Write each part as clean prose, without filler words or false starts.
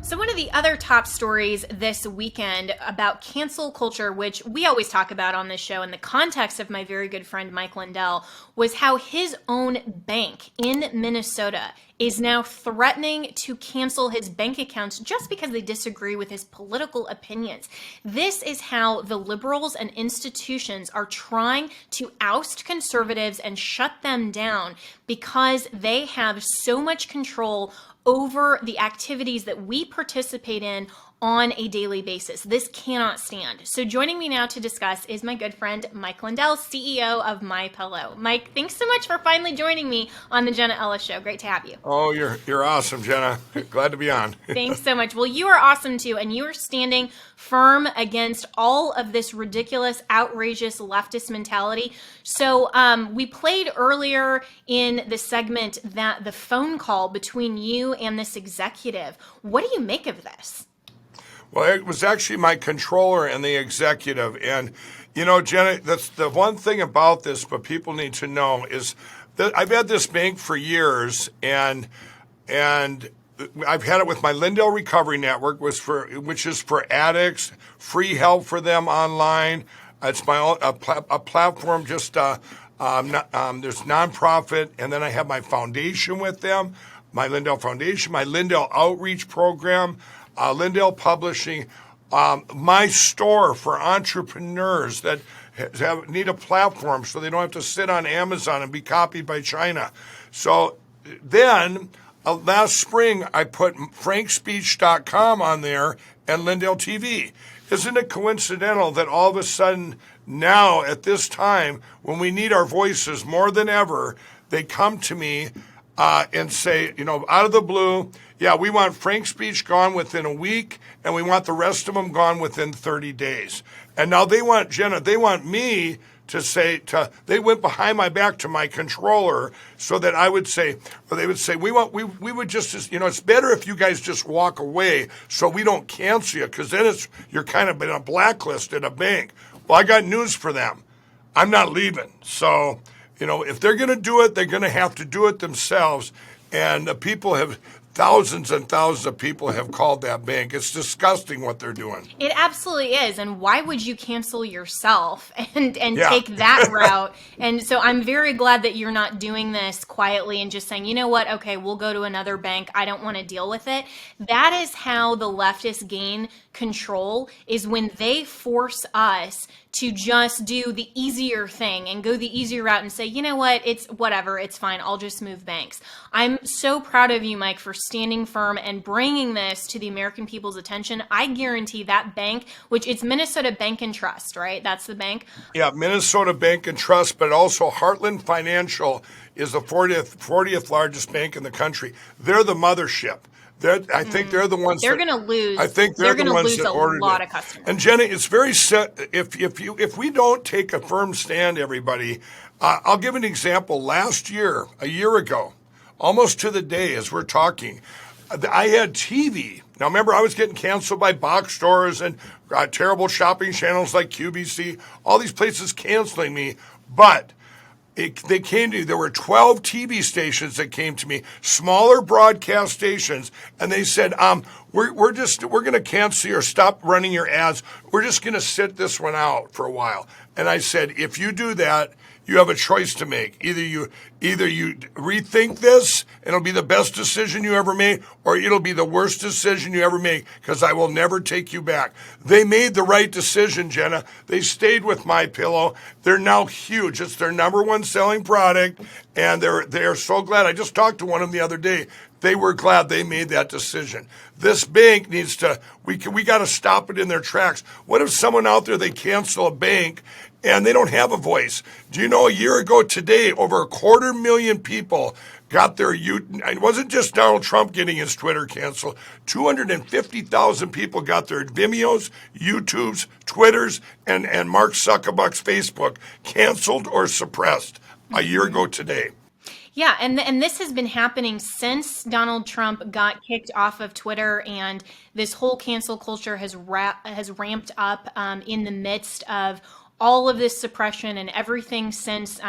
So one of the other top stories this weekend about cancel culture, which we always talk about on this show in the context of my very good friend Mike Lindell, was how his own bank in Minnesota is now threatening to cancel his bank accounts just because they disagree with his political opinions. This is how the liberals and institutions are trying to oust conservatives and shut them down because they have so much control over the activities that we participate in on a daily basis. This cannot stand. So joining me now to discuss is my good friend Mike Lindell, CEO of MyPillow. Mike, thanks so much for finally joining me on the Jenna Ellis Show. Great to have you. Oh, you're awesome, Jenna. Glad to be on. Thanks so much. Well, you are awesome too, and you are standing firm against all of this ridiculous, outrageous leftist mentality. So we played earlier in the segment that the phone call between you and this executive. What do you make of this? Well, it was actually my controller and the executive. And, you know, Jenna, that's the one thing about this, but people need to know is that I've had this bank for years, and I've had it with my Lindell Recovery Network, which is for addicts, free help for them online. It's my own a platform. Just there's nonprofit, and then I have my foundation with them, my Lindell Foundation, my Lindell Outreach Program, Lindell Publishing, my store for entrepreneurs that need a platform so they don't have to sit on Amazon and be copied by China. So then last spring, I put frankspeech.com on there and Lindell TV. Isn't it coincidental that all of a sudden now at this time, when we need our voices more than ever, they come to me and say, you know, out of the blue, yeah, we want Frank's speech gone within a week, and we want the rest of them gone within 30 days. And now they want, Jenna, they want me to say, they went behind my back to my controller so that I would say, or they would say, we would just, you know, it's better if you guys just walk away so we don't cancel you, because then you're kind of in a blacklist at a bank. Well, I got news for them. I'm not leaving. So, you know, if they're going to do it, they're going to have to do it themselves. And thousands and thousands of people have called that bank. It's disgusting what they're doing. It absolutely is. And why would you cancel yourself and Yeah. take that route? And so I'm very glad that you're not doing this quietly and just saying, you know what, okay, we'll go to another bank. I don't want to deal with it. That is how the leftists gain control, is when they force us to just do the easier thing and go the easier route and say, you know what, it's whatever, it's fine, I'll just move banks. I'm so proud of you, Mike, for standing firm and bringing this to the American people's attention. I guarantee that bank, which it's Minnesota Bank and Trust, right? That's the bank? Yeah, Minnesota Bank and Trust, but also Heartland Financial is the 40th largest bank in the country. They're the mothership. I think they're the ones. They're going to lose. I think they're the ones that ordered a lot it. of customers. And Jenna, it's very set. If we don't take a firm stand, everybody, I'll give an example. Last year, a year ago, almost to the day as we're talking, I had TV. Now remember, I was getting canceled by box stores and terrible shopping channels like QVC. All these places canceling me, but. They came to me. There were 12 TV stations that came to me, smaller broadcast stations, and they said, we're going to cancel you or stop running your ads. We're just going to sit this one out for a while. And I said, if you do that, you have a choice to make. Either you rethink this and it'll be the best decision you ever made, or it'll be the worst decision you ever make, because I will never take you back. They made the right decision, Jenna. They stayed with MyPillow. They're now huge. It's their number one selling product, and they're so glad. I just talked to one of them the other day. They were glad they made that decision. This bank needs to, we got to stop it in their tracks. What if someone out there, they cancel a bank and they don't have a voice? Do you know, a year ago today, over 250,000 people got their, it wasn't just Donald Trump getting his Twitter canceled. 250,000 people got their Vimeos, YouTubes, Twitters, and Mark Zuckerberg's Facebook canceled or suppressed a year ago today. Yeah, and this has been happening since Donald Trump got kicked off of Twitter, and this whole cancel culture has ramped up in the midst of all of this suppression and everything since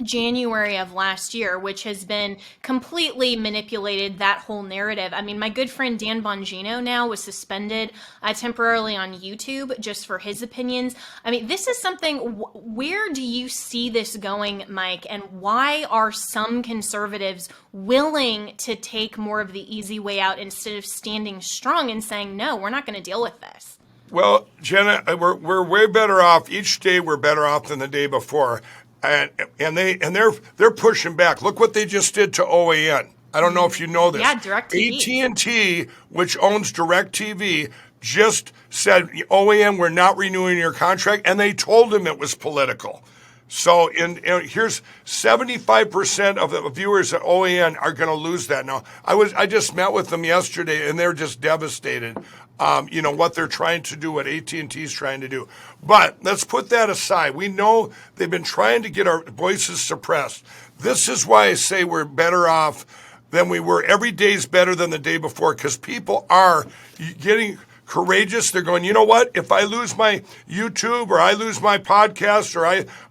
January of last year, which has been completely manipulated, that whole narrative. I mean, my good friend Dan Bongino now was suspended temporarily on YouTube just for his opinions. I mean, this is something, where do you see this going, Mike? And why are some conservatives willing to take more of the easy way out instead of standing strong and saying, no, we're not going to deal with this? Well, Jenna, we're way better off. Each day we're better off than the day before. And they're pushing back. Look what they just did to OAN. I don't know if you know this. Yeah, DirecTV. AT&T, which owns DirecTV, just said, OAN, we're not renewing your contract, and they told him it was political. So here's 75% of the viewers at OAN are going to lose that. Now, I just met with them yesterday, and they're just devastated. What they're trying to do, what AT&T is trying to do. But let's put that aside. We know they've been trying to get our voices suppressed. This is why I say we're better off than we were. Every day's better than the day before, because people are getting courageous. They're going, you know what? If I lose my YouTube, or I lose my podcast,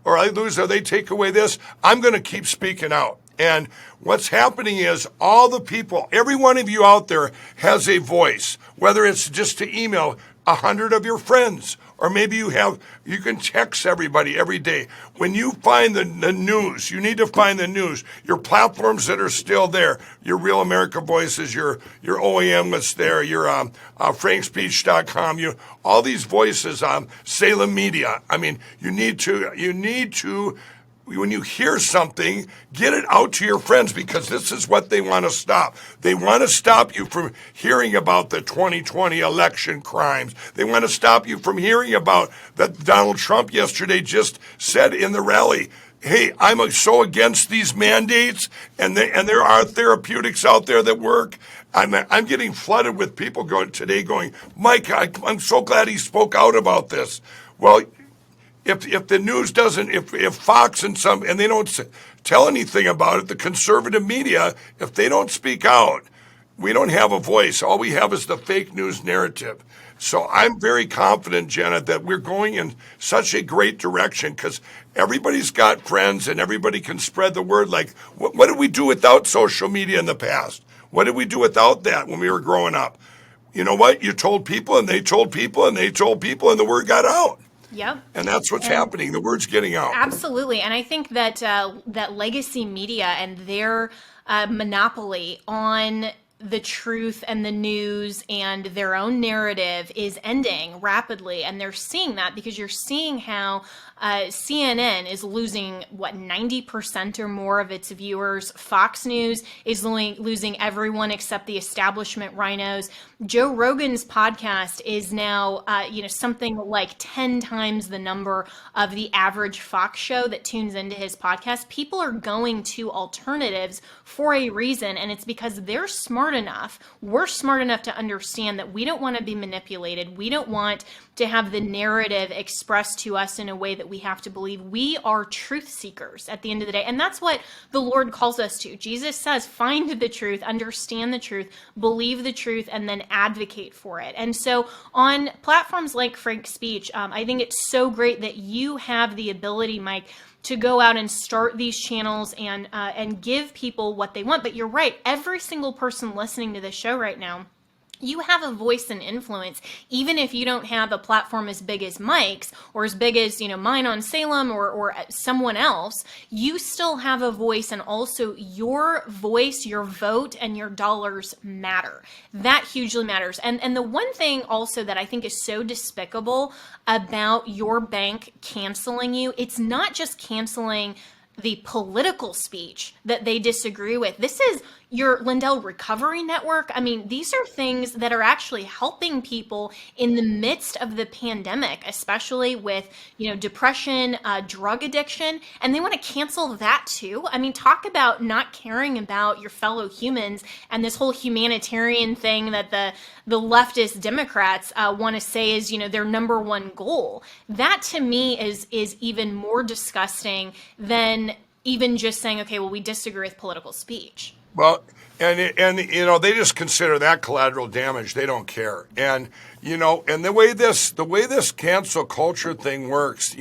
or they take away this, I'm going to keep speaking out. And what's happening is all the people, every one of you out there has a voice, whether it's just to email 100 of your friends, or maybe you can text everybody every day. When you find the news, you need to find the news. Your platforms that are still there, your Real America Voices, your OAM that's there, your frankspeech.com, all these voices, Salem Media. I mean, you need to, when you hear something, get it out to your friends, because this is what they want to stop. They want to stop you from hearing about the 2020 election crimes. They want to stop you from hearing about that Donald Trump yesterday just said in the rally, hey, I'm so against these mandates, and there are therapeutics out there that work. I'm getting flooded with people going, Mike, I'm so glad he spoke out about this. Well, if the news doesn't, if Fox and they don't tell anything about it, the conservative media, if they don't speak out, we don't have a voice. All we have is the fake news narrative. So I'm very confident, Jenna, that we're going in such a great direction, because everybody's got friends and everybody can spread the word. Like, what did we do without social media in the past? What did we do without that when we were growing up? You know what? You told people, and they told people, and they told people, and the word got out. Yep. And that's what's happening. The word's getting out. Absolutely. And I think that that legacy media and their monopoly on the truth and the news and their own narrative is ending rapidly. And they're seeing that, because you're seeing how CNN is losing, 90% or more of its viewers. Fox News is losing everyone except the establishment rhinos. Joe Rogan's podcast is now, something like 10 times the number of the average Fox show that tunes into his podcast. People are going to alternatives for a reason, and it's because they're smart enough. We're smart enough to understand that we don't want to be manipulated. We don't want to have the narrative expressed to us in a way that we have to believe. We are truth seekers at the end of the day. And that's what the Lord calls us to. Jesus says, find the truth, understand the truth, believe the truth, and then advocate for it. And so on platforms like Frank Speech, I think it's so great that you have the ability, Mike, to go out and start these channels and give people what they want. But you're right. Every single person listening to this show right now, you have a voice and influence, even if you don't have a platform as big as Mike's, or as big as, mine on Salem, or someone else. You still have a voice, and also your voice, your vote, and your dollars matter. That hugely matters. And the one thing also that I think is so despicable about your bank canceling you, it's not just canceling the political speech that they disagree with. This is your Lindell Recovery Network. I mean, these are things that are actually helping people in the midst of the pandemic, especially with, depression, drug addiction, and they want to cancel that too. I mean, talk about not caring about your fellow humans and this whole humanitarian thing that the leftist Democrats want to say is, their number one goal. That to me is even more disgusting than even just saying, okay, well, we disagree with political speech. Well, and they just consider that collateral damage. They don't care. And and the way this cancel culture thing works,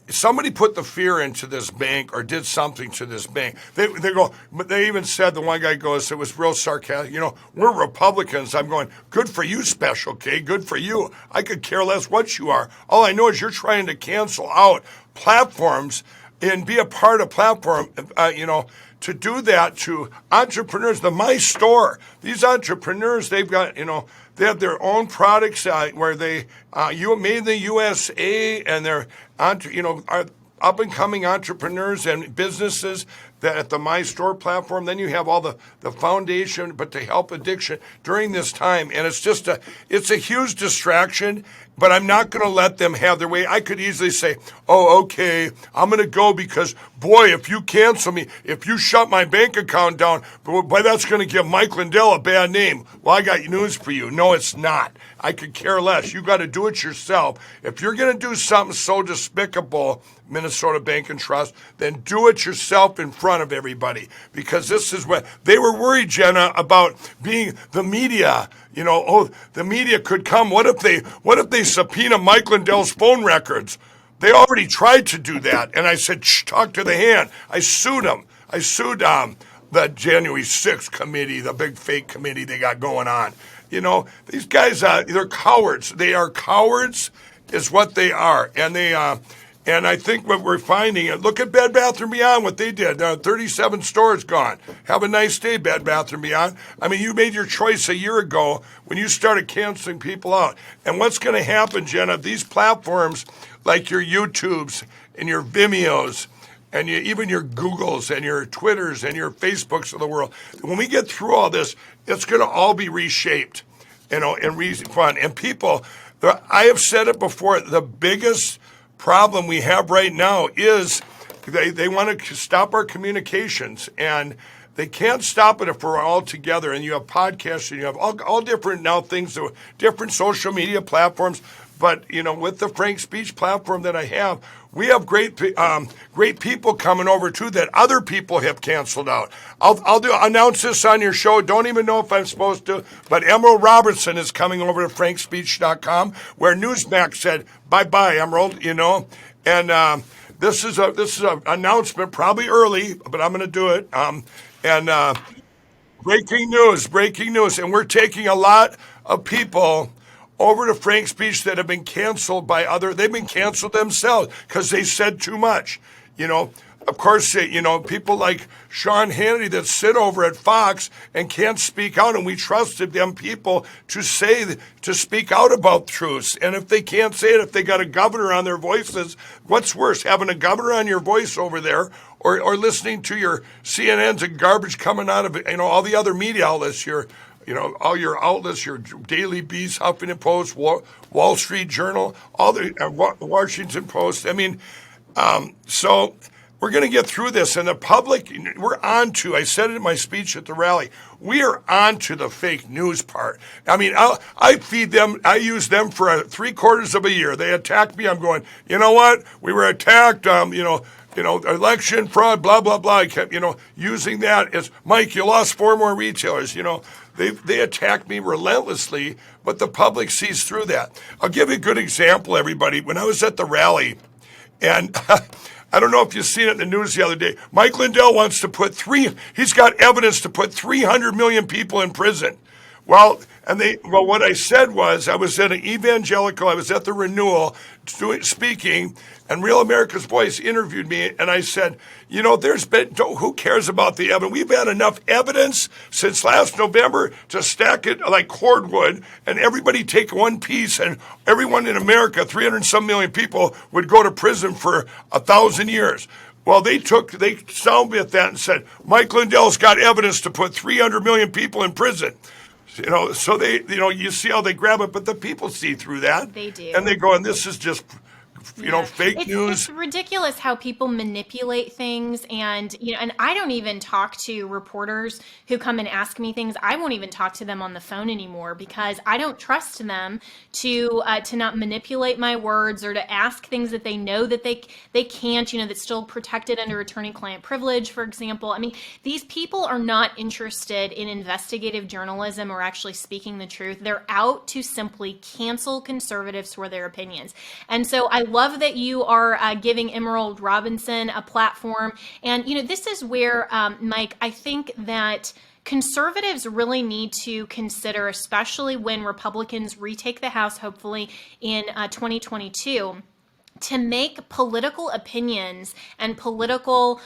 somebody put the fear into this bank or did something to this bank. They go, but they even said, the one guy goes, it was real sarcastic, we're Republicans. I'm going, good for you, Special K, good for you. I could care less what you are. All I know is you're trying to cancel out platforms and be a part of platform, to do that to entrepreneurs. The My Store, these entrepreneurs, they've got, they have their own products where they made in the USA, and they're are up and coming entrepreneurs and businesses that at the My Store platform. Then you have all the foundation, but to help addiction during this time, and it's a huge distraction. But I'm not going to let them have their way. I could easily say, oh, okay, I'm going to go because, boy, if you cancel me, if you shut my bank account down, boy, that's going to give Mike Lindell a bad name. Well, I got news for you. No, it's not. I could care less. You got to do it yourself. If you're going to do something so despicable, Minnesota Bank and Trust, then do it yourself in front of everybody. Because this is what they were worried, Jenna, about being the media. The media could come. What if they subpoena Mike Lindell's phone records? They already tried to do that. And I said, shh, talk to the hand. I sued them. I sued the January 6th committee, the big fake committee they got going on. These guys, they're cowards. They are cowards is what they are. And I think what we're finding, look at Bed Bath & Beyond, what they did. 37 stores gone. Have a nice day, Bed Bath & Beyond. I mean, you made your choice a year ago when you started canceling people out. And what's going to happen, Jenna, these platforms like your YouTubes and your Vimeos and even your Googles and your Twitters and your Facebooks of the world, when we get through all this, it's going to all be reshaped, and fun. And people, I have said it before, the biggest problem we have right now is they want to stop our communications, and they can't stop it if we're all together. And you have podcasts, and you have all different now things, different social media platforms. But with the Frank Speech platform that I have, we have great people coming over too that other people have canceled out. I'll announce this on your show. Don't even know if I'm supposed to, but Emerald Robertson is coming over to frankspeech.com, where Newsmax said bye Emerald. And this is an announcement, probably early, but I'm going to do it. Breaking news, and we're taking a lot of people over to Frank Speech that have been canceled they've been canceled themselves because they said too much. Of course, people like Sean Hannity that sit over at Fox and can't speak out, and we trusted them people to speak out about truths. And if they can't say it, if they got a governor on their voices, what's worse, having a governor on your voice over there, or listening to your CNNs and garbage coming out of all the other media outlets, all your outlets, your Daily Beast, Huffington Post, Wall Street Journal, all the Washington Post. I mean, so we're going to get through this, and the public, I said it in my speech at the rally, we are on to the fake news part. I mean, I feed them, I use them for 3/4 of a year. They attack me. I'm going, you know what? We were attacked, election fraud, blah, blah, blah. I kept, using that as, Mike, you lost 4 more retailers. They attack me relentlessly, but the public sees through that. I'll give you a good example, everybody. When I was at the rally, and I don't know if you've seen it in the news the other day, Mike Lindell wants to he's got evidence to put 300 million people in prison. Well, what I said was, I was at an evangelical, I was at the renewal speaking, and Real America's Voice interviewed me, and I said, who cares about the evidence? We've had enough evidence since last November to stack it like cordwood, and everybody take one piece, and everyone in America, 300 and some million people, would go to prison for 1,000 years. Well, they sounded me at that and said, Mike Lindell's got evidence to put 300 million people in prison. So they, you see how they grab it, but the people see through that. They do. And they go, and this is just, fake news. It's ridiculous how people manipulate things, and and I don't even talk to reporters who come and ask me things. I won't even talk to them on the phone anymore because I don't trust them to not manipulate my words or to ask things that they know that they can't. That's still protected under attorney-client privilege, for example. I mean, these people are not interested in investigative journalism or actually speaking the truth. They're out to simply cancel conservatives for their opinions, and so I love love that you are giving Emerald Robinson a platform. And, this is where, Mike, I think that conservatives really need to consider, especially when Republicans retake the House, hopefully in 2022, to make political opinions and political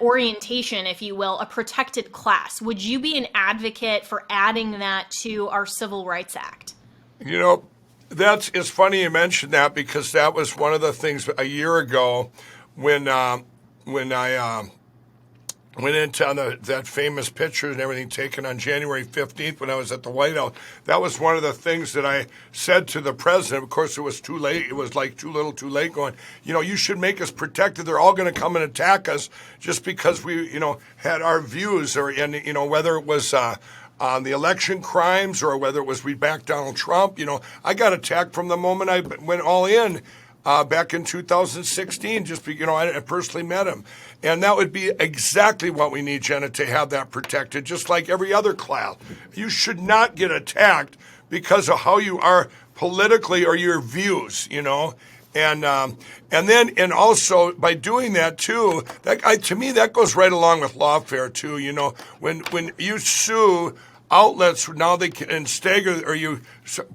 orientation, if you will, a protected class. Would you be an advocate for adding that to our Civil Rights Act? It's funny you mentioned that, because that was one of the things a year ago when I went into that famous picture and everything taken on January 15th when I was at the White House. That was one of the things that I said to the president. Of course, it was too late. It was like too little, too late, going, you should make us protected. They're all going to come and attack us just because we, had our views, or, whether it was on the election crimes or whether it was we backed Donald Trump. I got attacked from the moment I went all in. Back in 2016, just because, I personally met him. And that would be exactly what we need, Jenna, to have that protected, just like every other class. You should not get attacked because of how you are politically or your views, And also by doing that too, to me that goes right along with lawfare too. When you sue outlets, now they can stagger, or you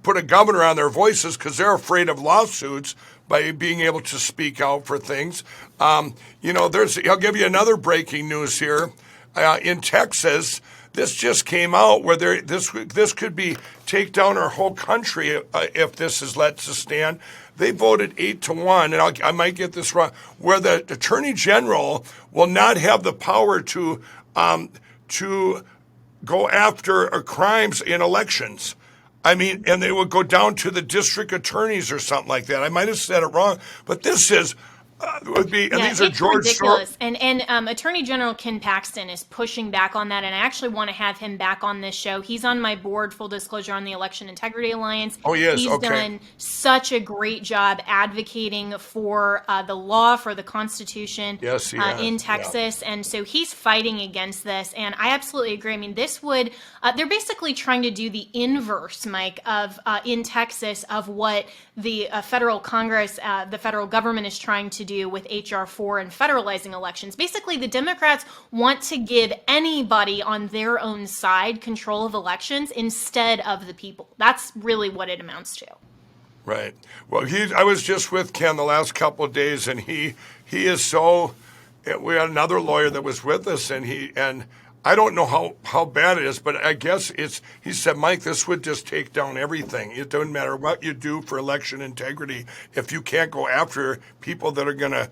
put a governor on their voices because they're afraid of lawsuits by being able to speak out for things. I'll give you another breaking news here. In Texas, this just came out where this could be take down our whole country if this is let to stand. They voted 8-1, and I might get this wrong, where the Attorney General will not have the power to go after crimes in elections. And they would go down to the district attorneys or something like that. I might have said it wrong, but this is would be, and these are George ridiculous. And Attorney General Ken Paxton is pushing back on that, and I actually want to have him back on this show. He's on my board, full disclosure, on the Election Integrity Alliance. Oh, yes, He's done such a great job advocating for the law, for the Constitution in Texas, and so he's fighting against this, and I absolutely agree. This would, they're basically trying to do the inverse, Mike, of in Texas of what the federal Congress, the federal government is trying to do with H.R. 4 and federalizing elections. Basically, the Democrats want to give anybody on their own side control of elections instead of the people. That's really what it amounts to. Right. Well, I was just with Ken the last couple of days, and he is so. We had another lawyer that was with us, and I don't know how bad it is, but I guess he said, Mike, this would just take down everything. It doesn't matter what you do for election integrity if you can't go after people that are going to,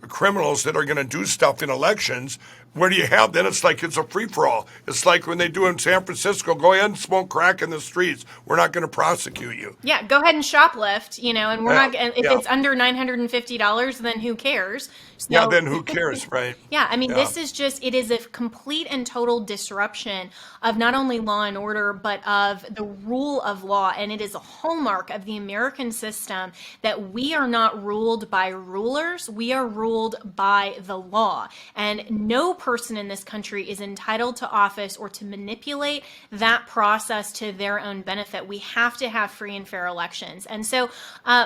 criminals that are going to do stuff in elections. Where do you have, then it's like it's a free-for-all. It's like when they do in San Francisco, go ahead and smoke crack in the streets. We're not going to prosecute you. Yeah, go ahead and shoplift, and we're not, if it's under $950, then who cares? So, then who cares, right? This is it is a complete and total disruption of not only law and order, but of the rule of law. And it is a hallmark of the American system that we are not ruled by rulers. We are ruled by the law. And no person in this country is entitled to office or to manipulate that process to their own benefit. We have to have free and fair elections. And so,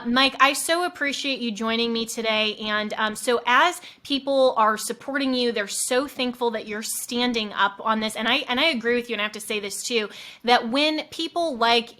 Mike, I so appreciate you joining me today. And so as people are supporting you, they're so thankful that you're standing up on this. And I agree with you, and I have to say this too, that when people like,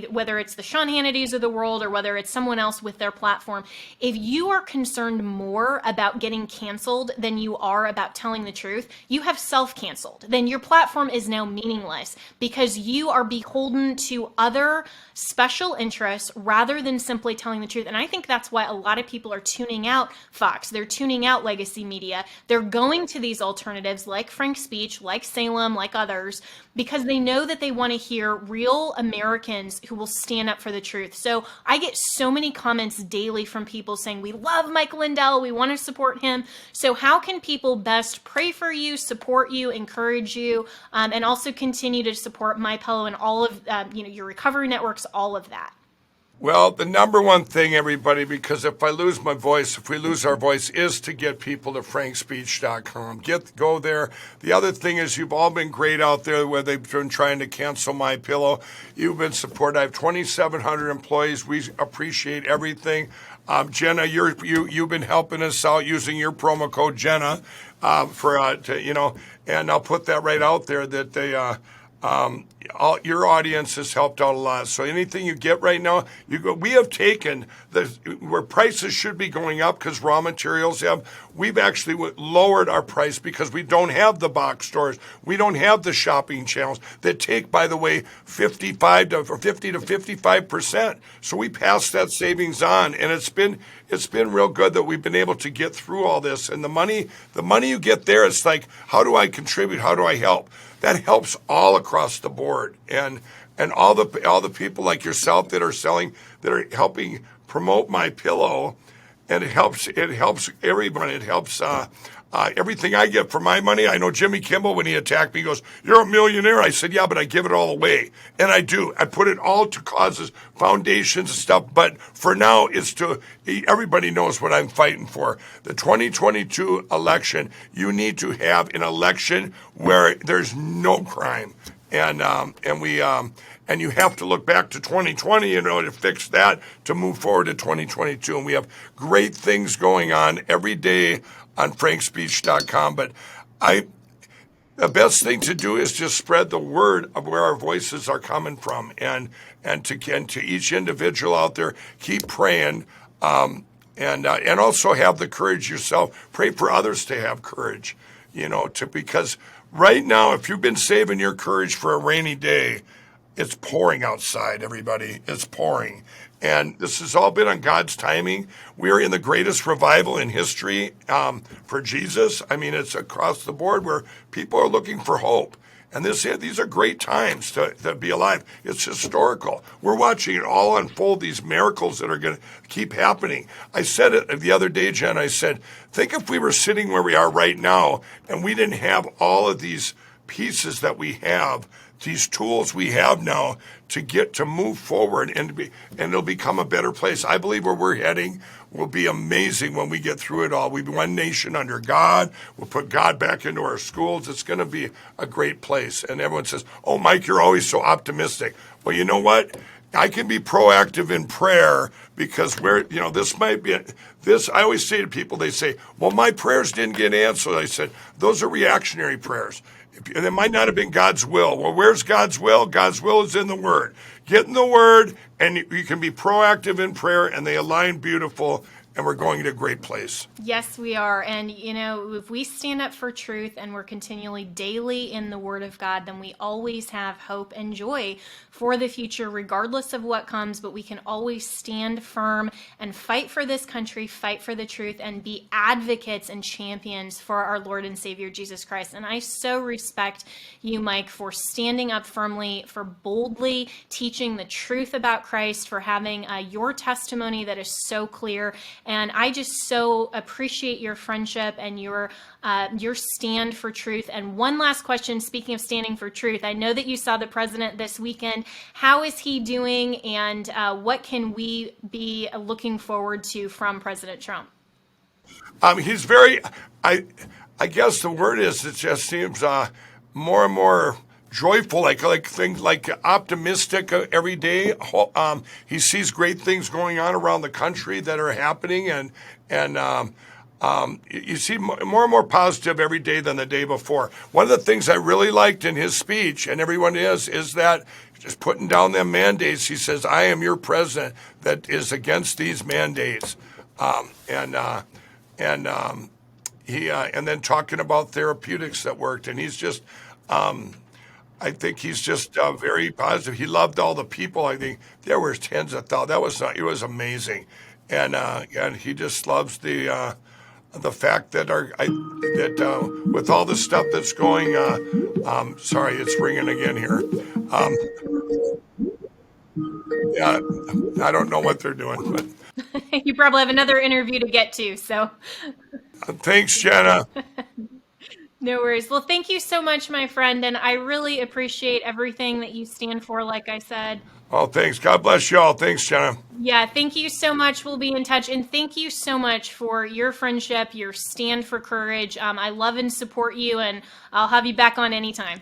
whether it's the Sean Hannitys of the world or whether it's someone else with their platform, if you are concerned more about getting canceled than you are about telling the truth, you have self-canceled. Then your platform is now meaningless because you are beholden to other special interests rather than simply telling the truth. And I think that's why a lot of people are tuning out Fox. They're tuning out legacy media. They're going to these alternatives like Frank Speech, like Salem, like others, because they know that they want to hear real Americans who will stand up for the truth. So I get so many comments daily from people saying, we love Mike Lindell, we want to support him. So how can people best pray for you, support you, encourage you, and also continue to support MyPillow and all of your recovery networks, all of that? Well, the number one thing, everybody, because if we lose our voice, is to get people to frankspeech.com. Go there. The other thing is you've all been great out there where they've been trying to cancel MyPillow. You've been supported. I have 2,700 employees. We appreciate everything. Jenna, you've been helping us out using your promo code Jenna and I'll put that right out there that your audience has helped out a lot. So anything you get right now, we have taken where prices should be going up because raw materials we've actually lowered our price because we don't have the box stores. We don't have the shopping channels that take, by the way, 50 to 55%. So we pass that savings on, and it's been real good that we've been able to get through all this. And the money you get there, it's like, how do I contribute? How do I help? That helps all across the board, and all the people like yourself that are helping promote MyPillow, and it helps everyone. It helps everything I get for my money. I know Jimmy Kimmel, when he attacked me, goes, "You're a millionaire." I said, "Yeah, but I give it all away," and I do. I put it all to causes, foundations, and stuff. But for now, everybody knows what I'm fighting for. The 2022 election. You need to have an election where there's no crime, and you have to look back to 2020, to fix that, to move forward to 2022. And we have great things going on every day on frankspeech.com. But the best thing to do is just spread the word of where our voices are coming from, and to each individual out there, keep praying, and also have the courage yourself. Pray for others to have courage, because right now, if you've been saving your courage for a rainy day, it's pouring outside, everybody. It's pouring. And this has all been on God's timing. We're in the greatest revival in history for Jesus. I mean, it's across the board where people are looking for hope. And these are great times to be alive. It's historical. We're watching it all unfold, these miracles that are going to keep happening. I said it the other day, Jen. I said, think if we were sitting where we are right now and we didn't have all of these pieces that we have, these tools we have now to move forward and it'll become a better place. I believe where we're heading will be amazing when we get through it all. We'll be one nation under God. We'll put God back into our schools. It's going to be a great place. And everyone says, "Oh, Mike, you're always so optimistic." Well, you know what? I can be proactive in prayer because this might be this. I always say to people, they say, "Well, my prayers didn't get answered." I said, those are reactionary prayers. And it might not have been God's will. Well, where's God's will? God's will is in the Word. Get in the Word, and you can be proactive in prayer, and they align beautiful, and we're going to a great place. Yes, we are. And, if we stand up for truth and we're continually daily in the Word of God, then we always have hope and joy for the future, regardless of what comes. But we can always stand firm and fight for this country, fight for the truth, and be advocates and champions for our Lord and Savior, Jesus Christ. And I so respect you, Mike, for standing up firmly, for boldly teaching the truth about Christ, for having your testimony that is so clear. And I just so appreciate your friendship and your stand for truth. And one last question, speaking of standing for truth, I know that you saw the president this weekend. How is he doing, and what can we be looking forward to from President Trump? He's very, I guess the word is, it just seems more and more joyful, like things like optimistic every day. He sees great things going on around the country that are happening, and you see more and more positive every day than the day before. One of the things I really liked in his speech, and everyone is that just putting down them mandates. He says, "I am your president that is against these mandates," and then talking about therapeutics that worked, and he's just. I think he's just very positive. He loved all the people. I think there were tens of thousands. It was amazing, and he just loves the fact that with all the stuff that's going. Sorry, it's ringing again here. Yeah, I don't know what they're doing, but You probably have another interview to get to. So, thanks, Jenna. no worries. Well, thank you so much, my friend. And I really appreciate everything that you stand for, like I said. Oh, thanks. God bless you all. Thanks, Jenna. Yeah, thank you so much. We'll be in touch. And thank you so much for your friendship, your stand for courage. I love and support you, and I'll have you back on anytime.